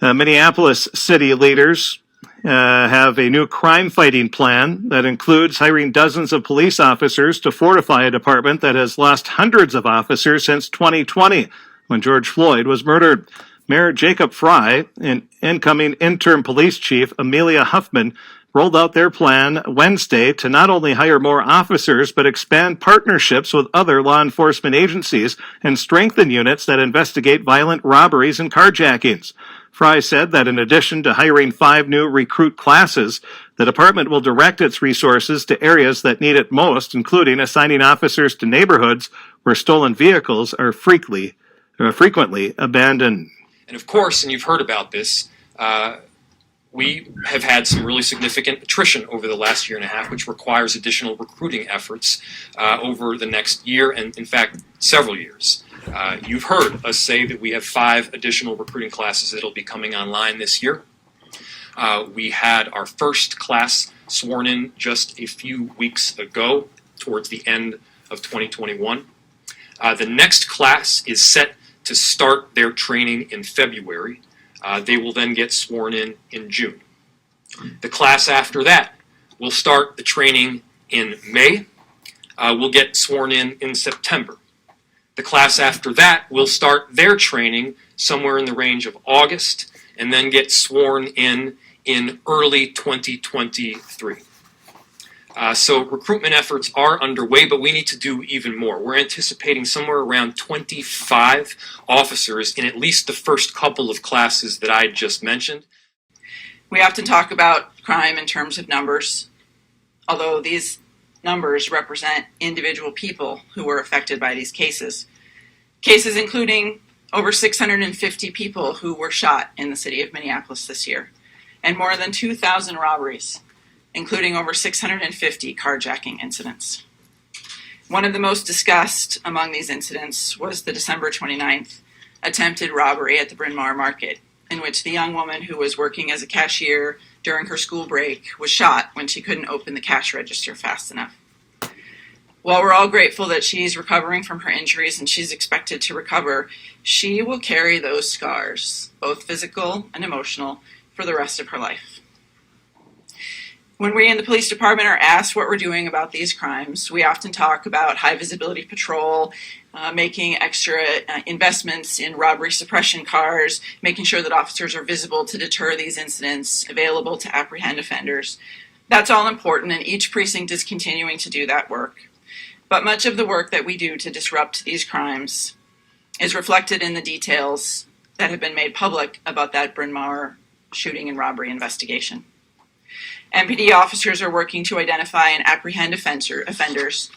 Minneapolis city leaders have a new crime-fighting plan that includes hiring dozens of police officers to fortify a department that has lost hundreds of officers since 2020, when George Floyd was murdered. Mayor Jacob Fry and incoming interim police chief Amelia Huffman rolled out their plan Wednesday to not only hire more officers, but expand partnerships with other law enforcement agencies and strengthen units that investigate violent robberies and carjackings. Fry said that in addition to hiring 5 new recruit classes, the department will direct its resources to areas that need it most, including assigning officers to neighborhoods where stolen vehicles are frequently abandoned. And of course, and you've heard about this, we have had some really significant attrition over the last year and a half, which requires additional recruiting efforts over the next year and, in fact, several years. You've heard us say that we have 5 additional recruiting classes that will be coming online this year. We had our first class sworn in just a few weeks ago, towards the end of 2021. The next class is set to start their training in February. They will then get sworn in June. The class after that will start the training in May. Will get sworn in September. The class after that will start their training somewhere in the range of August and then get sworn in early 2023. So recruitment efforts are underway, but we need to do even more. We're anticipating somewhere around 25 officers in at least the first couple of classes that I just mentioned. We often talk about crime in terms of numbers, although these numbers represent individual people who were affected by these cases. Cases including over 650 people who were shot in the city of Minneapolis this year, and more than 2,000 robberies, including over 650 carjacking incidents. One of the most discussed among these incidents was the December 29th attempted robbery at the Bryn Mawr Market, in which the young woman who was working as a cashier during her school break was shot when she couldn't open the cash register fast enough. While we're all grateful that she's recovering from her injuries and she's expected to recover, she will carry those scars, both physical and emotional, for the rest of her life. When we in the police department are asked what we're doing about these crimes, we often talk about high visibility patrol, making extra investments in robbery suppression cars, making sure that officers are visible to deter these incidents, available to apprehend offenders. That's all important, and each precinct is continuing to do that work. But much of the work that we do to disrupt these crimes is reflected in the details that have been made public about that Bryn Mawr shooting and robbery investigation. MPD officers are working to identify and apprehend offenders,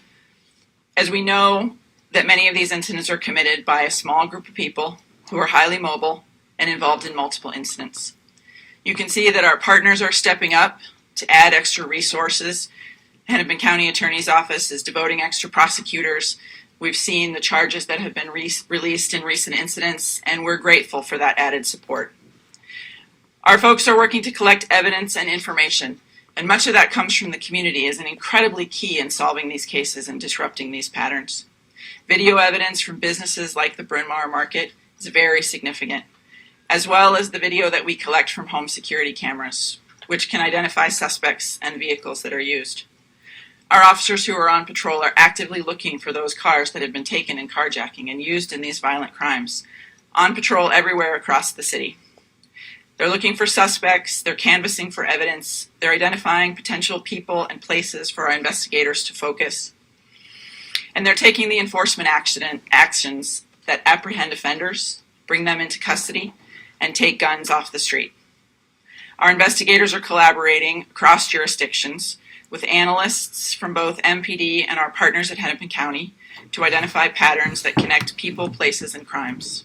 as we know that many of these incidents are committed by a small group of people who are highly mobile and involved in multiple incidents. You can see that our partners are stepping up to add extra resources. Hennepin County Attorney's Office is devoting extra prosecutors. We've seen the charges that have been released in recent incidents, and we're grateful for that added support. Our folks are working to collect evidence and information, and much of that comes from the community as an incredibly key in solving these cases and disrupting these patterns. Video evidence from businesses like the Bryn Mawr Market is very significant, as well as the video that we collect from home security cameras, which can identify suspects and vehicles that are used. Our officers who are on patrol are actively looking for those cars that have been taken in carjacking and used in these violent crimes, on patrol everywhere across the city. They're looking for suspects, they're canvassing for evidence, they're identifying potential people and places for our investigators to focus, and they're taking the enforcement actions that apprehend offenders, bring them into custody, and take guns off the street. Our investigators are collaborating across jurisdictions with analysts from both MPD and our partners at Hennepin County to identify patterns that connect people, places, and crimes.